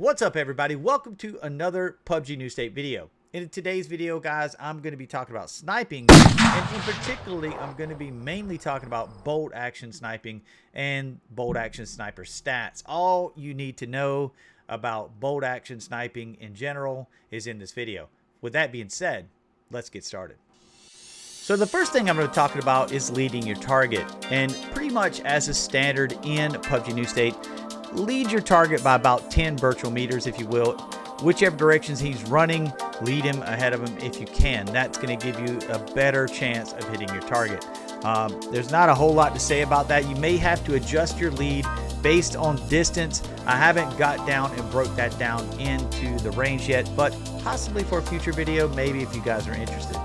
What's up, everybody? Welcome to another PUBG New State video. In today's video, guys, I'm going to be talking about sniping, and in particularly, I'm going to be mainly talking about bolt action sniping and bolt action sniper stats. All you need to know about bolt action sniping in general is in this video. With that being said, let's get started. So the first thing I'm going to be talking about is leading your target, and pretty much as a standard in PUBG New State, lead your target by about 10 virtual meters, if you will. Whichever directions he's running, lead him ahead of him if you can. That's going to give you a better chance of hitting your target. There's not a whole lot to say about that. You may have to adjust your lead based on distance. I haven't got down and broke that down into the range yet, but possibly for a future video, maybe if you guys are interested.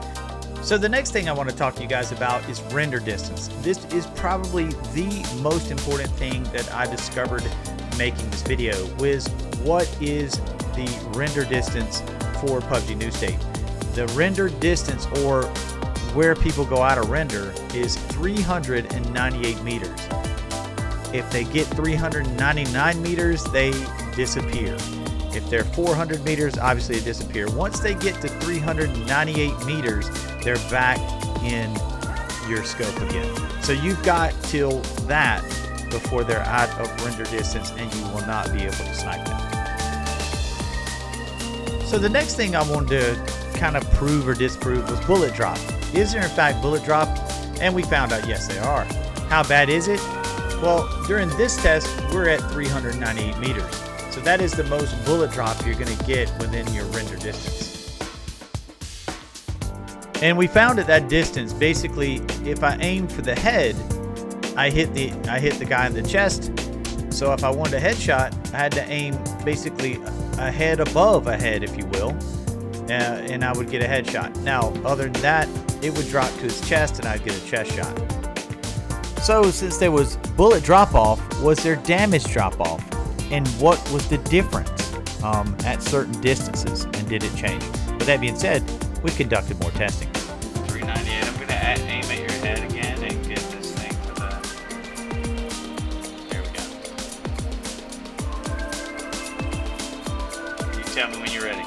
So the next thing I want to talk to you guys about is render distance. This is probably the most important thing that I discovered making this video, was what is the render distance for PUBG New State. The render distance, or where people go out of render, is 398 meters. If they get 399 meters, they disappear. If they're 400 meters, obviously they disappear. Once they get to 398 meters, they're back in your scope again. So you've got till that before they're out of render distance, and you will not be able to snipe them. So the next thing I wanted to kind of prove or disprove was bullet drop. Is there in fact bullet drop? And we found out yes, they are. How bad is it? Well, during this test, we're at 398 meters. So that is the most bullet drop you're going to get within your render distance. And we found at that distance, basically, if I aim for the head, I hit the guy in the chest. So if I wanted a headshot, I had to aim basically a head above a head, if you will, and I would get a headshot. Now, other than that, it would drop to his chest, and I'd get a chest shot. So since there was bullet drop-off, was there damage drop-off? And what was the difference at certain distances, and did it change? With that being said, we conducted more testing. 398. I'm going to aim at your head again and get this thing for the... There we go. You tell me when you're ready.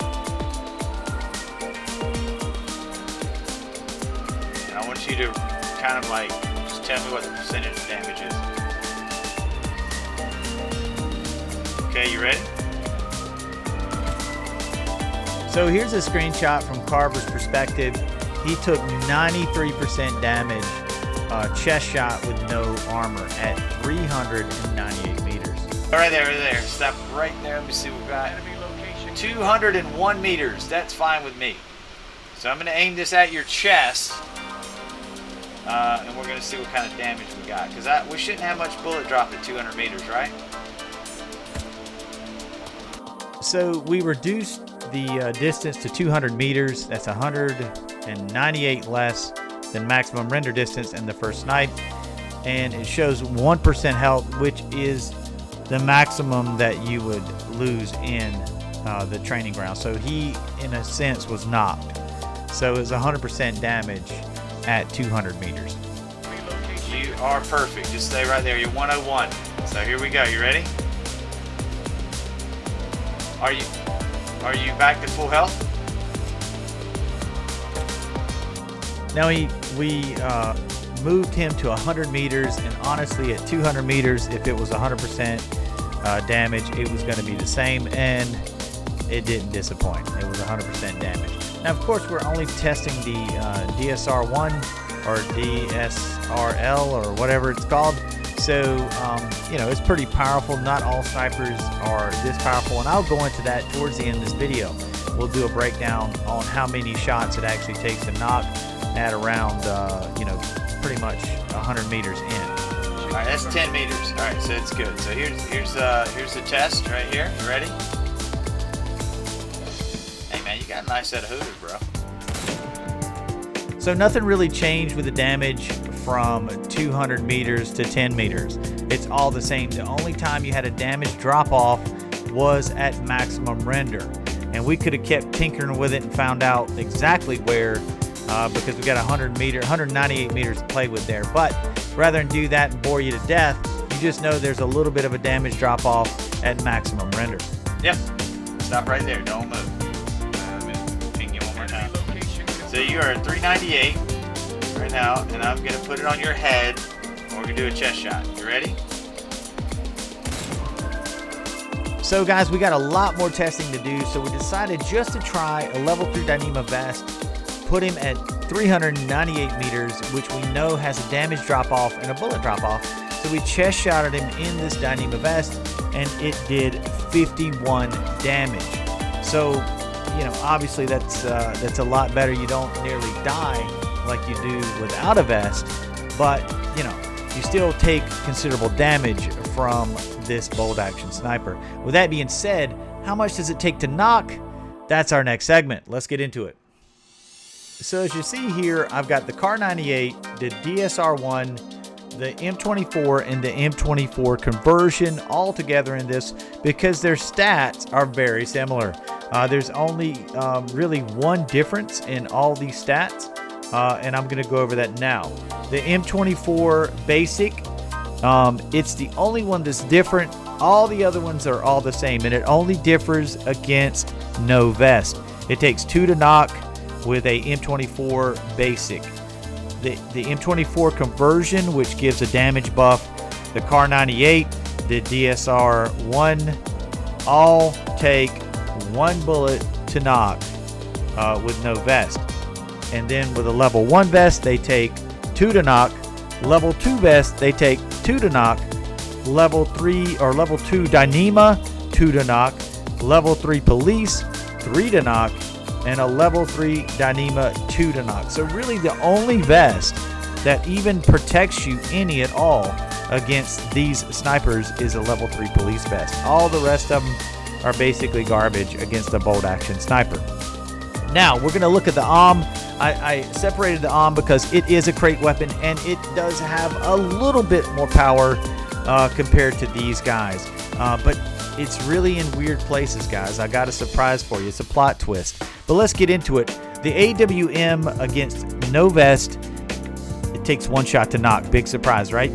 And I want you to kind of like just tell me what the percentage of damage is. Okay, you ready? So here's a screenshot from Carver's perspective. He took 93% damage, chest shot with no armor at 398 meters. All right there. Stop right there. Let me see what we got. 201 meters. That's fine with me. So I'm going to aim this at your chest, and we're going to see what kind of damage we got. Because we shouldn't have much bullet drop at 200 meters, right? So we reduced the distance to 200 meters. That's 198 less than maximum render distance in the first snipe. And it shows 1% health, which is the maximum that you would lose in the training ground. So he, in a sense, was knocked. So it was 100% damage at 200 meters. You are perfect. Just stay right there. You're 101. So here we go. You ready? Are you back to full health? Now we moved him to 100 meters, and honestly at 200 meters, if it was 100% damage, it was going to be the same, and it didn't disappoint. It was 100% damage. Now of course we're only testing the DSR1 or DSRL or whatever it's called. So, you know, it's pretty powerful. Not all snipers are this powerful, and I'll go into that towards the end of this video. We'll do a breakdown on how many shots it actually takes to knock at around, you know, pretty much 100 meters in. All right, that's 10 meters. All right, so it's good. So here's the test right here. You ready? Hey man, you got a nice set of hooters, bro. So nothing really changed with the damage from 200 meters to 10 meters. It's all the same. The only time you had a damage drop off was at maximum render, and we could have kept tinkering with it and found out exactly where, because we got 198 meters to play with there. But rather than do that and bore you to death, you just know there's a little bit of a damage drop off at maximum render. Yep. Stop right there. Don't move. Let me ping you one more time. So you are at 398 right now, and I'm going to put it on your head, and we're going to do a chest shot. You ready? So guys, we got a lot more testing to do, so we decided just to try a level 3 Dyneema vest, put him at 398 meters, which we know has a damage drop off and a bullet drop off. So we chest shotted him in this Dyneema vest, and it did 51 damage. So, you know, obviously that's a lot better. You don't nearly die like you do without a vest, but you know, you still take considerable damage from this bolt action sniper. With that being said, how much does it take to knock? That's our next segment. Let's get into it. So as you see here, I've got the Kar98, the DSR-1, the M24, and the M24 conversion all together in this because their stats are very similar. There's only really one difference in all these stats, and I'm going to go over that now. The M24 basic, it's the only one that's different. All the other ones are all the same, and it only differs against no vest. It takes 2 to knock with a M24 basic. The M24 conversion, which gives a damage buff, the Kar98, the DSR-1, all take 1 bullet to knock with no vest. And then with a level 1 vest, they take 2 to knock. Level 2 vest, they take 2 to knock. Level 3 or level 2 Dyneema, 2 to knock. Level 3 police, 3 to knock. And a level 3 Dyneema, 2 to knock. So really the only vest that even protects you any at all against these snipers is a level 3 police vest. All the rest of them are basically garbage against a bolt action sniper. Now we're going to look at the AUM. I separated the AUM because it is a crate weapon and it does have a little bit more power compared to these guys. But it's really in weird places, guys. I got a surprise for you. It's a plot twist. But let's get into it. The AWM against no vest, it takes 1 shot to knock. Big surprise, right?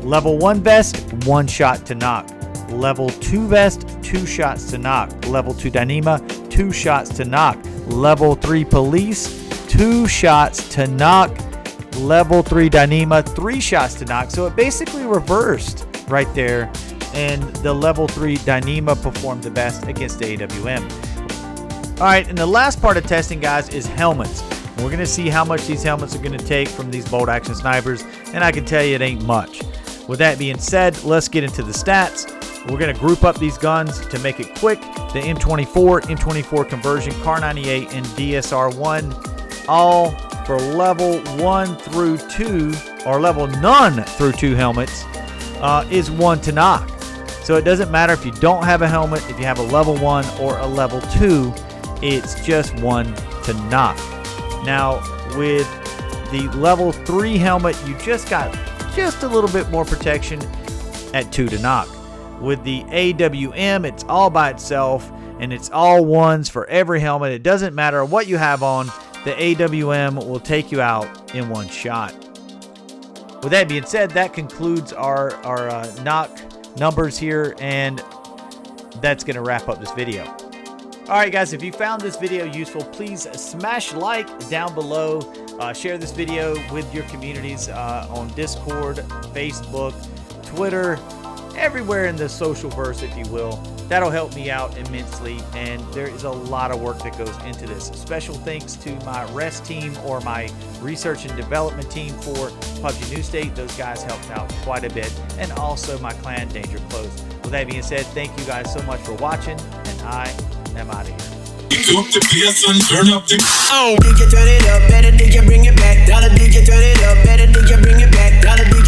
Level 1 vest, 1 shot to knock. Level 2 vest, 2 shots to knock. Level 2 Dyneema, 2 shots to knock. Level 3 police, 2 shots to knock. Level 3 Dyneema, 3 shots to knock. So it basically reversed right there, and the level 3 Dyneema performed the best against the AWM. All right, and the last part of testing, guys, is helmets. We're going to see how much these helmets are going to take from these bolt action snipers, and I can tell you it ain't much. With that being said, let's get into the stats. We're going to group up these guns to make it quick. The M24, M24 conversion, Kar98, and DSR-1, all for level 1 through 2, or level none through 2 helmets, is 1 to knock. So it doesn't matter if you don't have a helmet, if you have a level 1 or a level 2, it's just 1 to knock. Now with the level 3 helmet, you just got just a little bit more protection at 2 to knock. With the AWM, it's all by itself and it's all 1s for every helmet. It doesn't matter what you have on, the AWM will take you out in 1 shot. With that being said, that concludes our knock numbers here, and that's going to wrap up this video. All right, guys, if you found this video useful, please smash like down below. Share this video with your communities on Discord, Facebook, Twitter, everywhere in the social verse, if you will. That'll help me out immensely, and there is a lot of work that goes into this. Special thanks to my REST team, or my research and development team for PUBG New State. Those guys helped out quite a bit, and also my clan Danger Close. With that being said, thank you guys so much for watching, and I am out of here. Turn up the DJ, turn it up, better DJ, bring it back. Dollar DJ, turn it up, better DJ, bring it back. Dollar DJ.